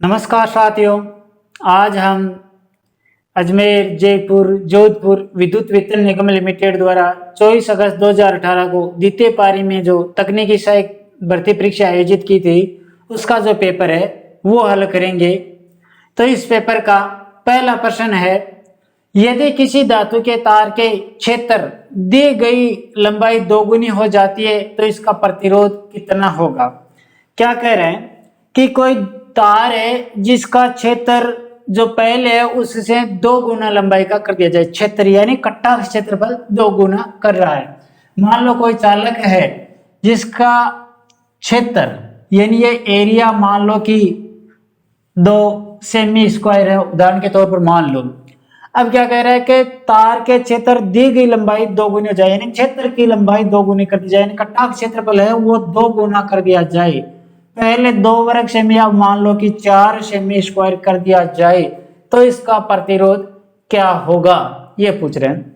नमस्कार साथियों, आज हम अजमेर जयपुर जोधपुर विद्युत वितरण निगम लिमिटेड द्वारा 24 अगस्त 2018 को द्वितीय पारी में जो तकनीकी सहायक भर्ती परीक्षा आयोजित की थी उसका जो पेपर है वो हल करेंगे। तो इस पेपर का पहला प्रश्न है, यदि किसी धातु के तार के क्षेत्र दी गई लंबाई दोगुनी हो जाती है तो इसका प्रतिरोध कितना होगा। क्या कह रहे हैं कि कोई तार है जिसका क्षेत्र जो पहले है उससे 2 गुना लंबाई का कर दिया जाए। क्षेत्र यानी कट्टा क्षेत्रफल 2 गुना कर रहा है। मान लो कोई चालक है जिसका क्षेत्र यानी ये एरिया मान लो कि 2 सेमी स्क्वायर है, उदाहरण के तौर पर मान लो। अब क्या कह रहा है कि तार के क्षेत्र दी गई लंबाई 2 गुनी हो जाए, यानी क्षेत्र की लंबाई 2 गुनी कर दी जाए, यानी कट्टा क्षेत्रफल है वो 2 गुना कर दिया जाए। पहले 2 वर्ग सेमी, अब मान लो कि 4 सेमी स्क्वायर कर दिया जाए तो इसका प्रतिरोध क्या होगा, ये पूछ रहे हैं।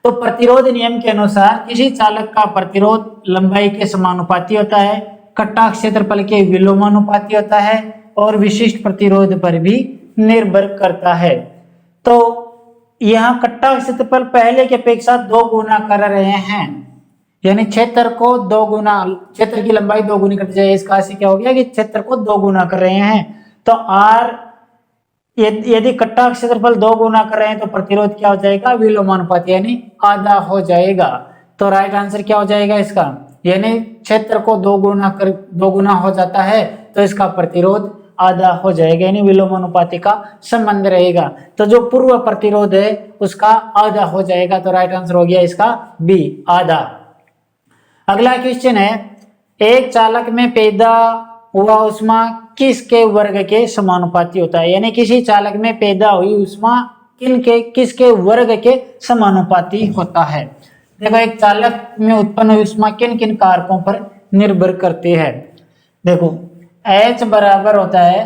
तो प्रतिरोध नियम के अनुसार किसी चालक का प्रतिरोध लंबाई के समानुपाती होता है, कट्टा क्षेत्रफल के विलोमानुपाती होता है और विशिष्ट प्रतिरोध पर भी निर्भर करता है। तो यहाँ कट्टा क्षेत्रफल पहले की अपेक्षा 2 गुना कर रहे हैं, यानी क्षेत्र को 2 गुना, क्षेत्र की लंबाई 2 गुनी कर दी जाए। इसका से क्या हो गया कि क्षेत्र को 2 गुना कर रहे हैं। तो आर यदि कट्टा क्षेत्रफल 2 गुना कर रहे हैं तो प्रतिरोध क्या हो जाएगा, विलोमानुपाती यानी आधा हो जाएगा। तो राइट आंसर क्या हो जाएगा इसका, यानी क्षेत्र को 2 गुना हो जाता है तो इसका प्रतिरोध आधा हो जाएगा, यानी विलोमानुपाती का संबंध रहेगा। तो जो पूर्व प्रतिरोध है उसका आधा हो जाएगा। तो राइट आंसर हो गया इसका बी, आधा। अगला क्वेश्चन है, एक चालक में पैदा हुआ उष्मा किसके वर्ग के समानुपाती होता है, यानी किसी चालक में पैदा हुई उष्मा किसके वर्ग के समानुपाती होता है। देखो, एक चालक में उत्पन्न हुई उष्मा किन किन कारकों पर निर्भर करती है। देखो, H बराबर होता है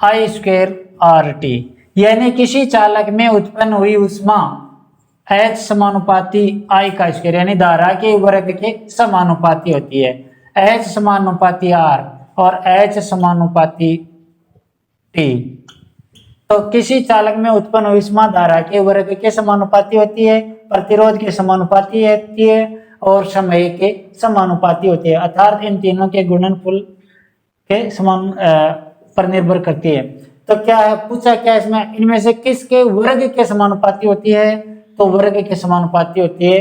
I² RT, यानी किसी चालक में उत्पन्न हुई उष्मा H समानुपाती I का स्क्वायर, यानी धारा के वर्ग के समानुपाती होती है। H समानुपाती R और H समानुपाती T। तो किसी चालक में उत्पन्न हुई उष्मा धारा के वर्ग के समानुपाती होती है, प्रतिरोध के समानुपाती होती है और समय के समानुपाती होती है, अर्थात इन तीनों के गुणनफल के समान पर निर्भर करती है। तो क्या है पूछा, क्या इसमें इनमें से किसके वर्ग के समानुपाती होती है, तो वर्ग के समानुपाती होती है,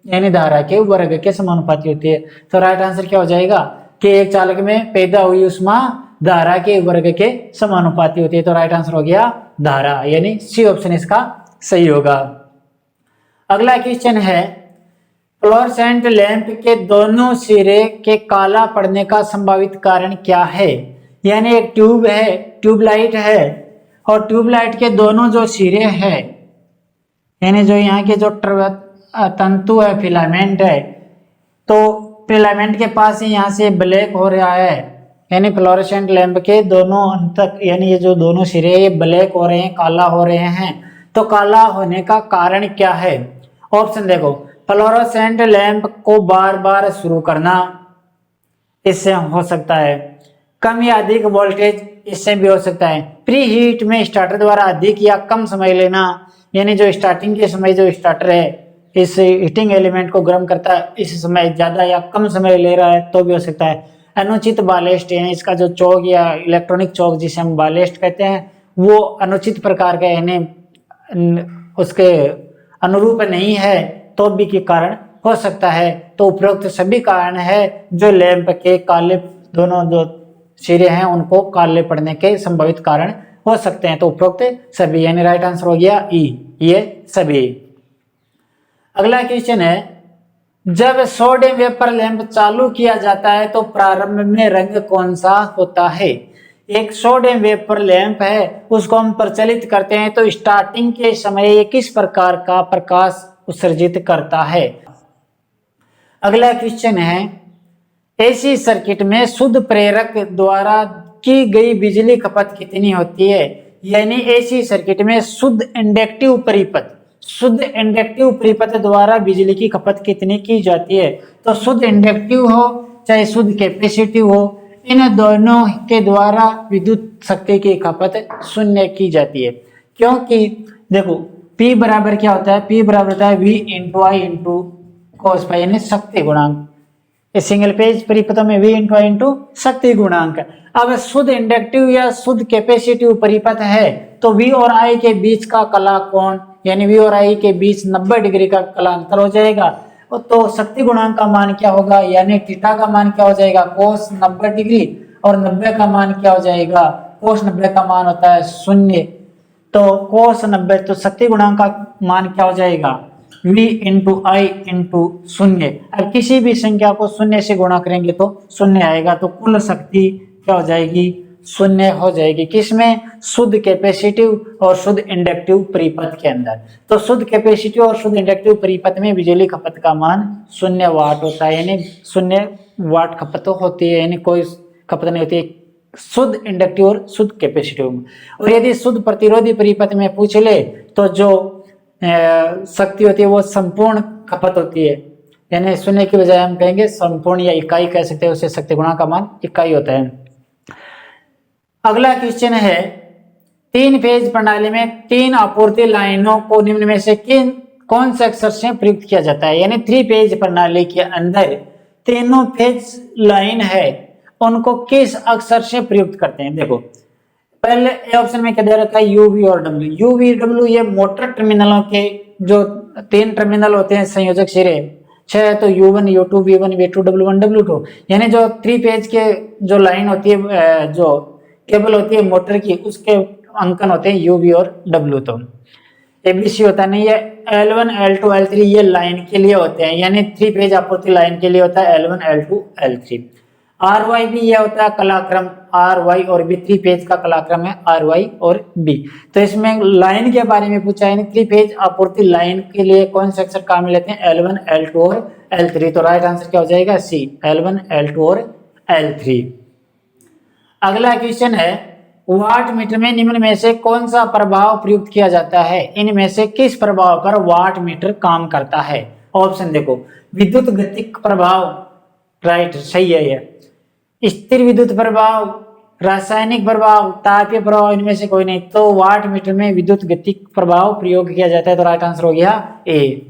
यानी धारा के वर्ग के समानुपाती होती है। तो राइट आंसर क्या हो जाएगा कि एक चालक में पैदा हुई उष्मा धारा के वर्ग के समानुपाती होती है। तो राइट आंसर हो गया धारा, यानी सी ऑप्शन इसका सही होगा। अगला क्वेश्चन है, फ्लोरोसेंट लैंप के दोनों सिरे के काला पड़ने का संभावित कारण क्या है। यानी एक ट्यूब है, ट्यूबलाइट है, और ट्यूबलाइट के दोनों जो सिरे हैं, यानी जो यहाँ के जो तंतु है, फिलामेंट है, तो फिलामेंट के पास ही यहाँ से ब्लैक हो रहा है, यानी फ्लोरोसेंट लैंप के दोनों अंत, यानी ये जो दोनों सिरे ये ब्लैक हो रहे हैं, काला हो रहे हैं। तो काला होने का कारण क्या है। ऑप्शन देखो, फ्लोरोसेंट लैंप को बार बार शुरू करना, इससे हो सकता है। कम या अधिक वोल्टेज, इससे भी हो सकता है। प्री हीट में स्टार्टर द्वारा अधिक या कम समय लेना, यानी जो स्टार्टिंग के समय जो स्टार्टर है इस हीटिंग एलिमेंट को गर्म करता है, इस समय ज्यादा या कम समय ले रहा है तो भी हो सकता है। अनुचित बालेस्ट, यानी इसका जो चौक या इलेक्ट्रॉनिक चौक जिसे हम बालेस्ट कहते हैं वो अनुचित प्रकार का, यानी उसके अनुरूप नहीं है तो भी के कारण हो सकता है। तो उपरोक्त सभी कारण है जो लैंप के काले दोनों जो सिरे हैं उनको काले पड़ने के संभावित कारण हो सकते हैं। तो उपरोक्त सभी, यानी राइट आंसर हो गया ई, ये सभी। अगला क्वेश्चन है, जब सोडियम वेपर लैंप चालू किया जाता है तो प्रारंभ में रंग कौन सा होता है। एक सोडियम वेपर लैंप है, उसको हम प्रचलित करते हैं तो स्टार्टिंग के समय ये किस प्रकार का प्रकाश उत्सर्जित करता है। अगला क्वेश्चन है, एसी सर्किट में शुद्ध प्रेरक द्वारा की गई बिजली खपत कितनी होती है। यानी एसी सर्किट में शुद्ध इंडक्टिव परिपथ द्वारा बिजली की खपत कितनी की जाती है। तो शुद्ध इंडक्टिव हो चाहे शुद्ध कैपेसिटिव हो, इन दोनों के द्वारा विद्युत शक्ति की खपत शून्य की जाती है, क्योंकि देखो P बराबर क्या होता है, P बराबर होता है V इंटू आई इंटू कॉस फाई, यानी शक्ति गुणांक। इस सिंगल पेज परिपथों में V इंटू आई इंटू शक्ति गुणांक। अब शुद्ध इंडक्टिव या शुद्ध कैपेसिटिव परिपथ है तो V और I के बीच का कला कोण, यानी V और I के बीच 90 डिग्री का कलांतर हो जाएगा। तो शक्ति गुणांक का मान क्या होगा, यानी थीटा का मान क्या हो जाएगा, कोस 90 डिग्री, और 90 का मान क्या हो जाएगा, कोस 90 का मान होता है 0। तो कोस 90, तो शक्ति गुणांक का मान क्या हो जाएगा, V इंटू आई इंटू 0। अब किसी भी संख्या को 0 से गुणा करेंगे तो 0 आएगा, तो कुल शक्ति क्या हो जाएगी, 0 हो जाएगी। किसमें, शुद्ध कैपेसिटिव और शुद्ध इंडक्टिव परिपथ के अंदर। तो शुद्ध कैपेसिटिव और शुद्ध इंडक्टिव परिपथ में बिजली खपत का मान 0 वाट होता है, यानी 0 वाट खपत होती है, यानी कोई खपत नहीं होती है शुद्ध इंडक्टिव और शुद्ध कैपेसिटिव में। और यदि शुद्ध प्रतिरोधी परिपथ में पूछ ले तो जो शक्ति होती है वो संपूर्ण खपत होती है, यानी 0 की बजाय हम कहेंगे संपूर्ण या इकाई कह सकते हैं, उससे शक्ति गुणा का मान इकाई होता है। अगला क्वेश्चन है, 3 फेज प्रणाली में 3 आपूर्ति लाइनों को निम्न में से कौन से अक्षर से प्रयुक्त किया जाता है, यानी 3 फेज प्रणाली के अंदर तीनों फेज लाइन है उनको किस अक्षर से प्रयुक्त करते हैं। देखो पहले ऑप्शन में क्या दे रखा है, यूवी और डब्ल्यू। यूवी डब्ल्यू ये मोटर टर्मिनलों के जो 3 टर्मिनल होते हैं संयोजक सिरे 6, तो U1 U2 V1 V2 W1 W2, यानी जो 3 फेज के जो लाइन होती है, जो केबल होती है मोटर की, उसके अंकन होते हैं UV और W। तो ABC होता नहीं है, L1 L2 L3 ये लाइन के लिए होते हैं, यानी 3 फेज आपूर्ति लाइन के लिए होता है L1 L2 L3। RY भी यह होता है कलाक्रम, RY और B 3 फेज का कलाक्रम है RY और B। तो इसमें लाइन के बारे में पूछा है, 3 फेज आपूर्ति लाइन के लिए कौन से अक्षर काम में लेते हैं, L1 L2 और L3। तो राइट आंसर क्या हो जाएगा, C L1 L2 और L3। अगला क्वेश्चन है, वाट मीटर में निम्न में से कौन सा प्रभाव प्रयुक्त किया जाता है, इनमें से किस प्रभाव पर वाट मीटर काम करता है। ऑप्शन देखो, विद्युत गतिक प्रभाव, राइट सही है ये, स्थिर विद्युत प्रभाव, रासायनिक प्रभाव, तापीय प्रभाव, इनमें से कोई नहीं। तो वाट मीटर में विद्युत गतिक प्रभाव प्रयोग किया जाता है, तो राइट आंसर हो गया ए।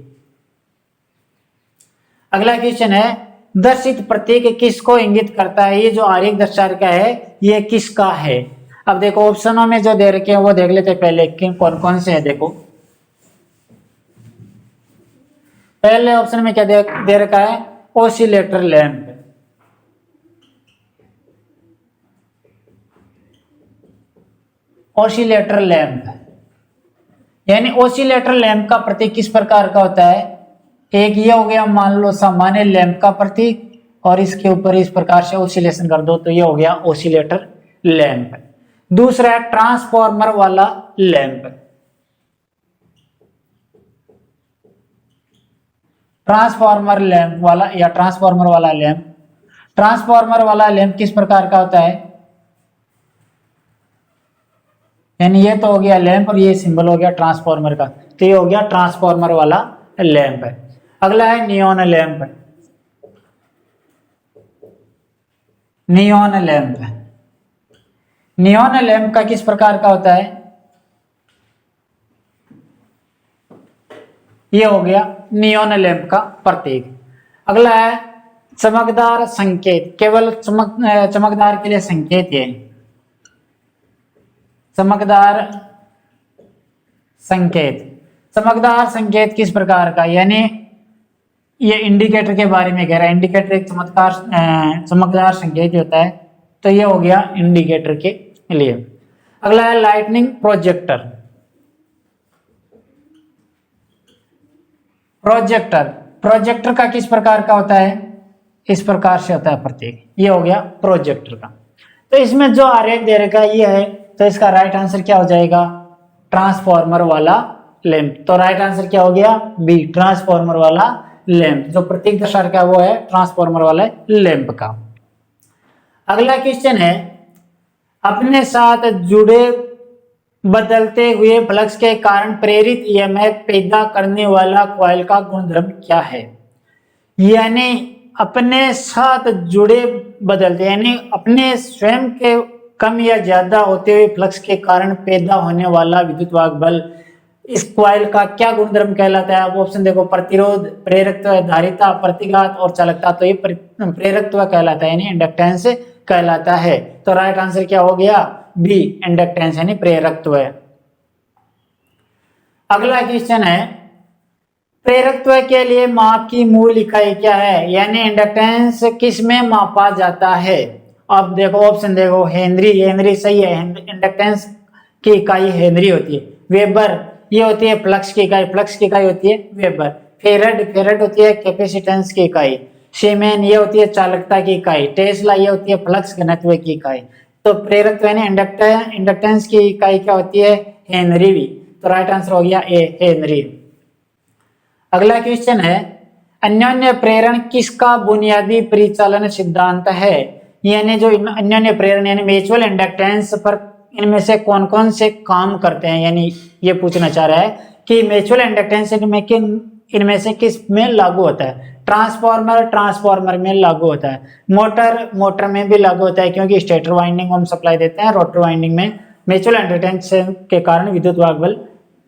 अगला क्वेश्चन है, दर्शित प्रतीक किसको इंगित करता है, ये जो आरेख दर्शा रखा है ये किसका है। अब देखो ऑप्शनों में जो दे रखे हैं वो देख लेते हैं पहले कि कौन कौन से हैं। देखो पहले ऑप्शन में क्या दे रखा है, ऑसिलेटर लैंप। ऑसिलेटर लैंप, यानी ऑसिलेटर लैंप का प्रतीक किस प्रकार का होता है, एक ये हो गया मान लो सामान्य लैंप का प्रतीक, और इसके ऊपर इस प्रकार से ऑसिलेशन कर दो तो ये हो गया ऑसिलेटर लैंप। दूसरा है ट्रांसफॉर्मर वाला लैंप। ट्रांसफॉर्मर लैंप वाला या ट्रांसफॉर्मर वाला लैंप, ट्रांसफॉर्मर वाला लैंप किस प्रकार का होता है, यानी ये तो हो गया लैंप और ये सिंबल हो गया ट्रांसफॉर्मर का, तो ये हो गया ट्रांसफॉर्मर वाला लैंप है। अगला है neon lamp. Neon lamp, neon lamp का किस प्रकार का होता है, ये हो गया नियॉन लैंप का प्रतीक। अगला है चमकदार संकेत, केवल चमकदार के लिए संकेत है, चमकदार संकेत। चमकदार संकेत किस प्रकार का, यानी ये इंडिकेटर के बारे में कह रहा है, इंडिकेटर एक चमकदार संकेत होता है, तो ये हो गया इंडिकेटर के लिए। अगला है लाइटनिंग प्रोजेक्टर। प्रोजेक्टर, प्रोजेक्टर का किस प्रकार का होता है, इस प्रकार से होता है प्रतीक, ये हो गया प्रोजेक्टर का। तो इसमें जो आरेख दे रखा है ये है, तो इसका राइट आंसर क्या हो जाएगा, ट्रांसफॉर्मर वाला लैंप। तो राइट आंसर क्या हो गया, बी ट्रांसफॉर्मर वाला लैंप। जो प्रतीक दर्शा रखा है वो है ट्रांसफॉर्मर वाला लैंप का। अगला क्वेश्चन है, अपने साथ जुड़े बदलते हुए फ्लक्स के कारण प्रेरित ईएमएफ पैदा करने वाला कॉइल का गुणधर्म क्या है, यानी अपने साथ जुड़े बदलते हैं, यानी अपने स्वयं के कम या ज्यादा होते हुए फ्लक्स के कारण पैदा होने वाला विद्युत बल इस कॉइल का क्या गुणधर्म कहलाता है? आप ऑप्शन देखो, प्रतिरोध, प्रेरकत्व, धारिता, प्रतिघात और चालकता। तो ये प्रेरकत्व कहलाता है, यानी इंडक्टेंस कहलाता है। तो राइट आंसर क्या हो गया? बी, इंडक्टेंस यानी प्रेरकत्व। अगला क्वेश्चन है, प्रेरकत्व के लिए माप की मूल इकाई क्या है? यानी इंडक्टेंस किस में मापा जाता है? अब देखो ऑप्शन देखो, हेनरी, हेनरी सही है, इंडक्टेंस की इकाई हेनरी होती है। वेबर, ये होती है फ्लक्स की इकाई, फ्लक्स की इकाई होती है वेबर। फेरड, फेरड होती है कैपेसिटेंस की इकाई। सीमेन, ये होती है चालकता की इकाई। टेस्ला, ये होती है फ्लक्स घनत्व की इकाई। तो प्रेरकत्व यानी इंडक्टेंस की इकाई क्या होती है? हेनरी। तो राइट आंसर हो गया ए, हेनरी। अगला क्वेश्चन है, अन्योन्य प्रेरण किसका बुनियादी परिचालन सिद्धांत है? यानी जो अन्योन्य प्रेरण यानी म्यूचुअल इंडक्टेंस पर इनमें से कौन कौन से काम करते हैं, यानी ये पूछना चाह रहा है कि म्यूचुअल इंडक्टेंस इनमें से किस में लागू होता है? ट्रांसफार्मर, ट्रांसफार्मर में लागू होता है। मोटर, मोटर में भी लागू होता है, क्योंकि स्टेटर वाइंडिंग हम सप्लाई देते हैं, रोटर वाइंडिंग में म्यूचुअल इंडक्टेंस के कारण विद्युत बल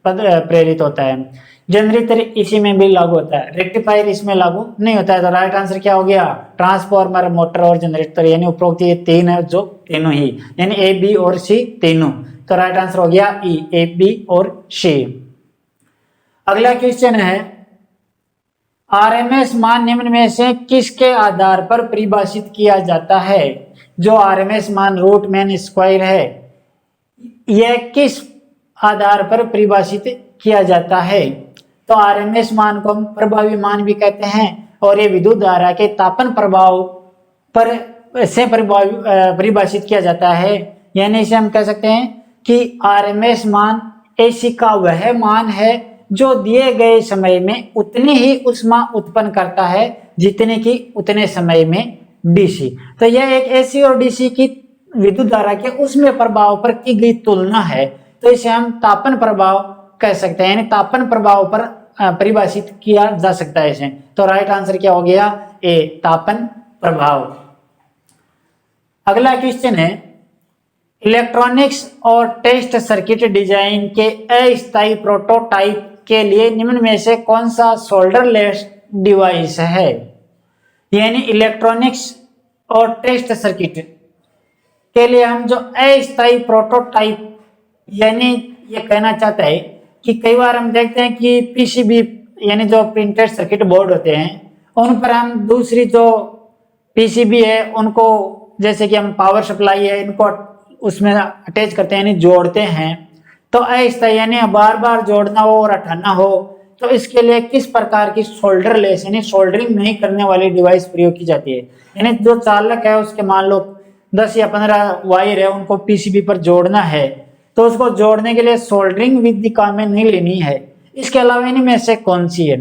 प्रेरित होता है। जनरेटर इसी में भी लागू होता है, रेक्टिफायर इसमें लागू नहीं होता है। तो राइट आंसर क्या हो गया? ट्रांसफार्मर, मोटर और जनरेटर, यानी उपरोक्त ये तीन है, जो तीनों ही, यानी ए, बी और सी तीनों। तो राइट आंसर हो गया ई, ए, बी और सी। अगला क्वेश्चन है, आरएमएस मान निम्न में से किसके आधार पर परिभाषित किया जाता है? जो आरएमएस मान रूट मीन स्क्वायर है, यह किस आधार पर परिभाषित किया जाता है? तो आरएमएस मान को हम प्रभावी मान भी कहते हैं, और ये विद्युत धारा के तापन प्रभाव पर से परिभाषित किया जाता है। यानी इसे हम कह सकते हैं कि आरएमएस मान एसी का वह मान है जो दिए गए समय में उतनी ही ऊष्मा उत्पन्न करता है जितने की उतने समय में डीसी। तो यह एक एसी और डीसी की विद्युत धारा के उसमें प्रभाव पर की गई तुलना है। तो इसे हम तापन प्रभाव कह सकते हैं, यानी तापन प्रभाव पर परिभाषित किया जा सकता है इसे। तो राइट आंसर क्या हो गया? ए, तापन प्रभाव। अगला क्वेश्चन है, इलेक्ट्रॉनिक्स और टेस्ट सर्किट डिजाइन के अस्थायी प्रोटोटाइप के लिए निम्न में से कौन सा सोल्डरलेस डिवाइस है? यानी इलेक्ट्रॉनिक्स और टेस्ट सर्किट के लिए हम जो अस्थायी प्रोटोटाइप, यानी ये कहना चाहता है कि कई बार हम देखते हैं कि पीसीबी यानी जो प्रिंटेड सर्किट बोर्ड होते हैं, उन पर हम दूसरी जो पीसीबी है उनको, जैसे कि हम पावर सप्लाई है, इनको उसमें अटैच करते हैं, यानी जोड़ते हैं। तो अस्थायी यानी बार बार जोड़ना हो और हटाना हो, तो इसके लिए किस प्रकार की सोल्डरलेस यानी सोल्डरिंग नहीं करने वाली डिवाइस प्रयोग की जाती है? यानी जो चालक है उसके मान लो 10 या 15 वायर है, उनको पीसीबी पर जोड़ना है, तो उसको जोड़ने के लिए सोल्डरिंग विधि काम में नहीं लेनी है। इसके अलावा इनमें से कौन सी है?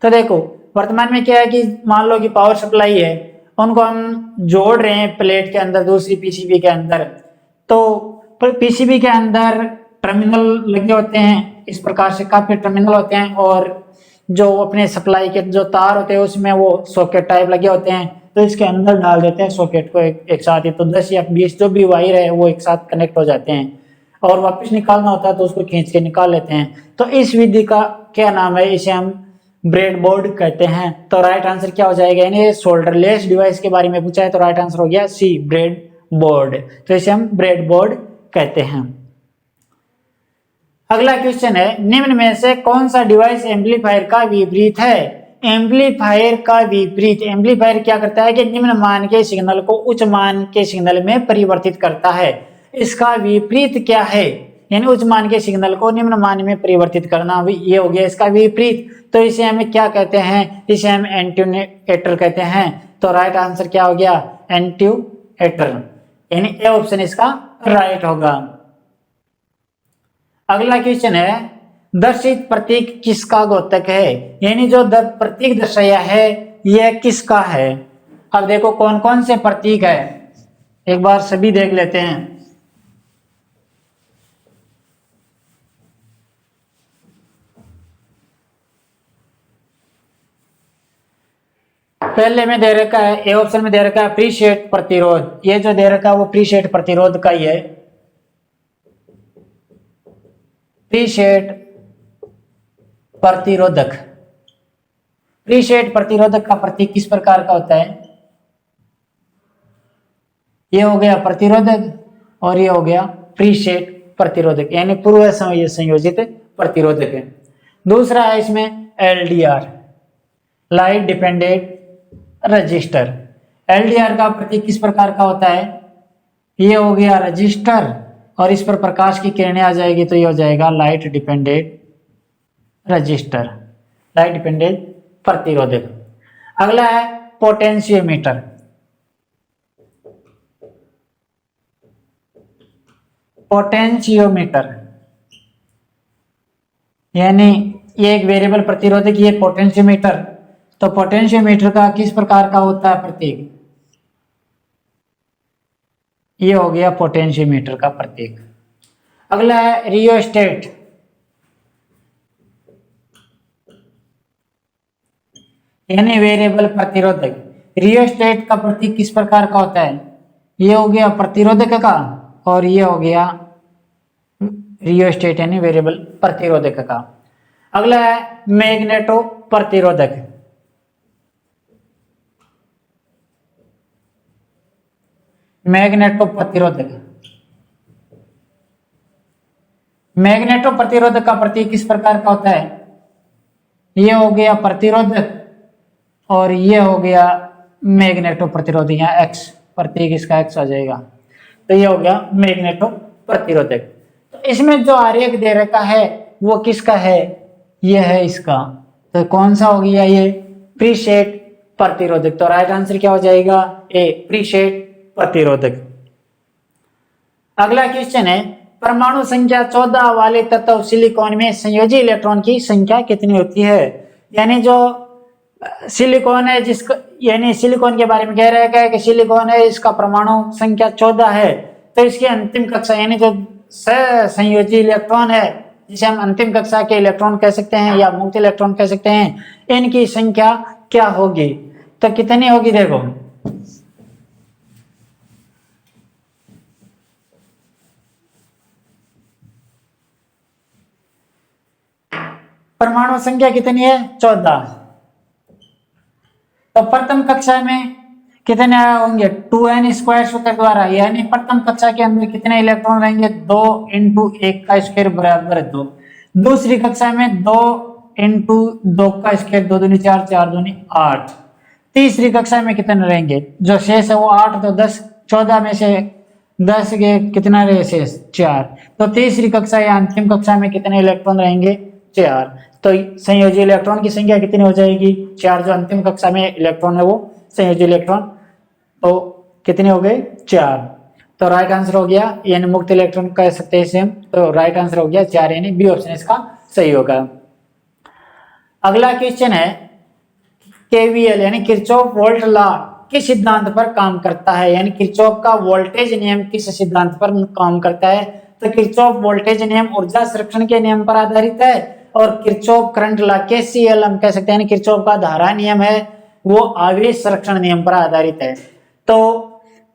तो देखो वर्तमान में क्या है कि मान लो कि पावर सप्लाई है, उनको हम जोड़ रहे हैं प्लेट के अंदर दूसरी पीसीबी के अंदर, तो पीसीबी के अंदर टर्मिनल लगे होते हैं, इस प्रकार से काफी टर्मिनल होते हैं, और जो अपने सप्लाई के जो तार होते हैं उसमें वो सॉकेट टाइप लगे होते हैं। तो इसके अंदर डाल देते हैं सॉकेट को एक साथ ही, तो 10 या 20 जो भी वायर है वो एक साथ कनेक्ट हो जाते हैं, और वापस निकालना होता है तो उसको खींच के निकाल लेते हैं। तो इस विधि का क्या नाम है? इसे हम ब्रेड बोर्ड कहते हैं। तो राइट आंसर क्या हो जाएगा? यानी सोल्डरलेस डिवाइस के बारे में पूछा है, तो राइट आंसर हो गया सी, ब्रेड बोर्ड। तो इसे हम ब्रेड बोर्ड कहते हैं। अगला क्वेश्चन है, निम्न में से कौन सा डिवाइस एम्पलीफायर का विपरीत है? एम्पलीफायर का विपरीत, एम्पलीफायर क्या करता है कि निम्न मान के सिग्नल को उच्च मान के सिग्नल में परिवर्तित करता है। इसका विपरीत क्या है? यानी उच्च मान के सिग्नल को निम्न मान में परिवर्तित करना, ये हो गया इसका विपरीत। तो इसे हमें क्या कहते हैं? इसे हम एंटीन्यूएटर कहते हैं। तो राइट आंसर क्या हो गया? एंटीन्यूएटर, यानी ए ऑप्शन इसका राइट होगा। अगला क्वेश्चन है, दर्शित प्रतीक किसका द्योतक है? यानी जो प्रतीक दर्शाया है यह किसका है? अब देखो कौन कौन से प्रतीक है, एक बार सभी देख लेते हैं। पहले में दे रखा है, ए ऑप्शन में दे रखा है प्रीसेट प्रतिरोध। ये जो दे रखा है वो प्रीसेट प्रतिरोध का ही है। प्रीसेट प्रतिरोधक, प्रीसेट प्रतिरोधक का प्रतीक किस प्रकार का होता है? ये हो गया प्रतिरोधक और ये हो गया प्रीसेट प्रतिरोधक, यानी पूर्व संयोजित प्रतिरोधक है। दूसरा है इसमें LDR, light dependent register. LDR का प्रतीक किस प्रकार का होता है? ये हो गया रजिस्टर और इस पर प्रकाश की किरणें आ जाएगी तो ये हो जाएगा light dependent register, light dependent प्रतिरोधक। अगला है पोटेंशियोमीटर। पोटेंशियोमीटर यानी ये एक वेरिएबल प्रतिरोधक, ये पोटेंशियोमीटर। तो पोटेंशियोमीटर का किस प्रकार का होता है प्रतीक? ये हो गया पोटेंशियोमीटर का प्रतीक। अगला है रियोस्टेट। यानी वेरिएबल प्रतिरोधक। रियोस्टेट का प्रतीक किस प्रकार का होता है? ये हो गया प्रतिरोधक का और ये हो गया रियोस्टेट यानी वेरिएबल प्रतिरोधक का। अगला है मैग्नेटो प्रतिरोधक। मैग्नेटो प्रतिरोधक, मैग्नेटो प्रतिरोधक का प्रतीक किस प्रकार का होता है? ये हो गया प्रतिरोधक और ये हो गया मैग्नेटो प्रतिरोधक, यहाँ एक्स प्रतीक इसका एक्स आ जाएगा, तो ये हो गया मैग्नेटो प्रतिरोधक। तो इसमें जो आरेख दे रखा है वो किसका है? ये है इसका, तो कौन सा हो गया ये? प्रीसेट प्रतिरोधक। तो राइट आंसर क्या हो जाएगा? ए, प्रीसेट प्रतिरोधक। अगला क्वेश्चन है परमाणु संख्या 14 वाले तत्व सिलिकॉन में संयोजी इलेक्ट्रॉन की संख्या कितनी होती है? यानी जो सिलिकॉन है जिसका, यानी सिलिकॉन के बारे में कह रहा है कि सिलिकॉन है, इसका परमाणु संख्या 14 है, तो इसकी अंतिम कक्षा यानी जो संयोजी इलेक्ट्रॉन है जिसे हम अंतिम कक्षा के इलेक्ट्रॉन कह सकते हैं या मुक्त इलेक्ट्रॉन कह सकते हैं, इनकी संख्या क्या होगी? तो कितनी होगी? देखो परमाणु संख्या कितनी है? 14। तो प्रथम कक्षा में कितने होंगे? 2n² सूत्र द्वारा, यानी प्रथम कक्षा के अंदर कितने इलेक्ट्रॉन रहेंगे? 2 × 1 का स्क्वायर बराबर 2। दूसरी कक्षा में 2 × 2 का स्क्वायर, 2 दूनी 4, 4 दूनी 8। तीसरी कक्षा में कितने रहेंगे? जो शेष है वो 8, तो 10, 14 में से 10 के कितना रहे शेष? 4। तो तीसरी कक्षा या अंतिम कक्षा में कितने इलेक्ट्रॉन रहेंगे? 4। तो संयोजी इलेक्ट्रॉन की संख्या कितनी हो जाएगी? 4। जो अंतिम कक्षा में इलेक्ट्रॉन है वो संयोजी इलेक्ट्रॉन, तो कितने हो गए? 4। तो राइट आंसर हो गया, यानी मुक्त इलेक्ट्रॉन कह सकते हैं इसे हम, तो राइट आंसर हो गया 4, यानी बी ऑप्शन इसका सही होगा। अगला क्वेश्चन है केवीएल यानी किरचॉफ वोल्ट लॉ किस सिद्धांत पर काम करता है? यानी किरचॉफ का वोल्टेज नियम किस सिद्धांत पर काम करता है? तो किरचॉफ वोल्टेज नियम ऊर्जा संरक्षण के नियम पर आधारित है और किरचॉफ करंट लॉ केसीएल हम कह सकते हैं, यानी किरचॉफ का धारा नियम है वो आवेश संरक्षण नियम पर आधारित है। तो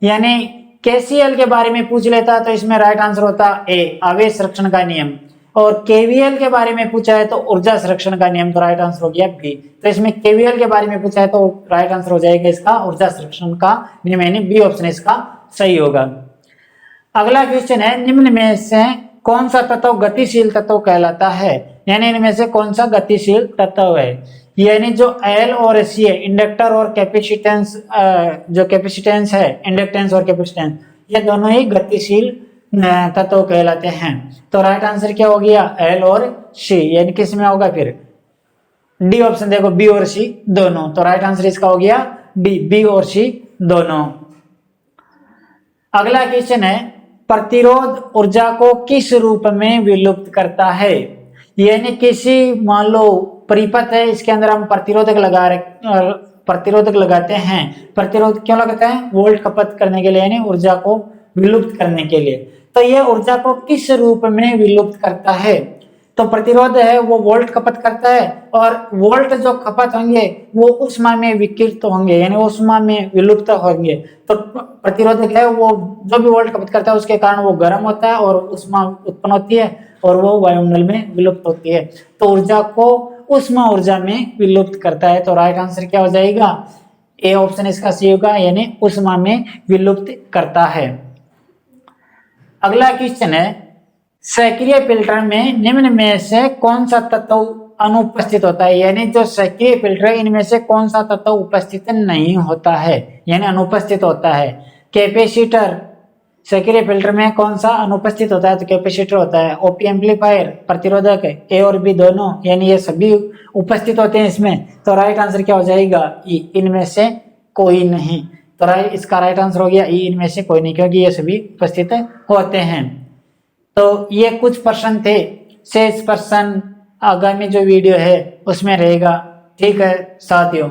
यानी केसीएल के बारे में पूछ लेता तो इसमें राइट आंसर होता ए, आवेश संरक्षण का नियम, और केवीएल के बारे में पूछा है तो ऊर्जा संरक्षण का नियम, तो राइट आंसर हो गया बी। तो इसमें केवीएल के बारे में पूछा है तो राइट आंसर हो जाएगा इसका ऊर्जा संरक्षण का नियम, यानी बी ऑप्शन इसका सही होगा। अगला क्वेश्चन है निम्न में से कौन सा तत्व गतिशील तत्व कहलाता है? यानी इनमें से कौन सा गतिशील तत्व है? यानी जो एल और सी है, इंडक्टर और कैपेसिटेंस, जो कैपेसिटेंस है, इंडक्टेंस और कैपेसिटेंस, ये दोनों ही गतिशील तत्व कहलाते हैं। तो राइट आंसर क्या हो गया? एल और सी, यानी किस में होगा फिर? डी ऑप्शन देखो, बी और सी दोनों, तो राइट आंसर इसका हो गया डी, बी और सी दोनों। अगला क्वेश्चन है प्रतिरोध ऊर्जा को किस रूप में विलुप्त करता है? यानी किसी मान लो परिपथ है, इसके अंदर हम प्रतिरोधक लगाते हैं। प्रतिरोध क्यों लगाते हैं? वोल्ट खपत करने के लिए, यानी ऊर्जा को विलुप्त करने के लिए। तो यह ऊर्जा को किस रूप में विलुप्त करता है? तो प्रतिरोध है वो वोल्ट खपत करता है, और वोल्ट जो खपत होंगे वो उष्मा में विकिरित होंगे, यानी उष्मा में विलुप्त होंगे। तो प्रतिरोधक है वो जो भी वोल्ट खपत करता है उसके कारण वो गर्म होता है और उष्मा उत्पन्न होती है और वो वायुमंडल में विलुप्त होती है। तो ऊर्जा को उष्मा ऊर्जा में विलुप्त करता है। तो राइट आंसर क्या हो जाएगा? ए ऑप्शन इसका सही होगा, यानी उष्मा में विलुप्त करता है। अगला क्वेश्चन है, सक्रिय फिल्टर में निम्न में से कौन सा तत्व अनुपस्थित होता है? यानी जो सक्रिय फिल्टर है इनमें से कौन सा तत्व उपस्थित नहीं होता है, यानी अनुपस्थित होता है? कैपेसिटर, सक्रिय फिल्टर में कौन सा अनुपस्थित होता है? तो कैपेसिटर होता है। ओपी एम्पलीफायर, प्रतिरोधक, ए और बी दोनों, यानी ये सभी उपस्थित होते हैं इसमें। तो राइट आंसर क्या हो जाएगा? ई, इनमें से कोई नहीं। तो इसका राइट आंसर हो गया ई, इनमें से कोई नहीं, क्योंकि ये सभी उपस्थित होते हैं। तो ये कुछ प्रश्न थे, शेष प्रश्न आगामी जो वीडियो है उसमें रहेगा। ठीक है साथियों।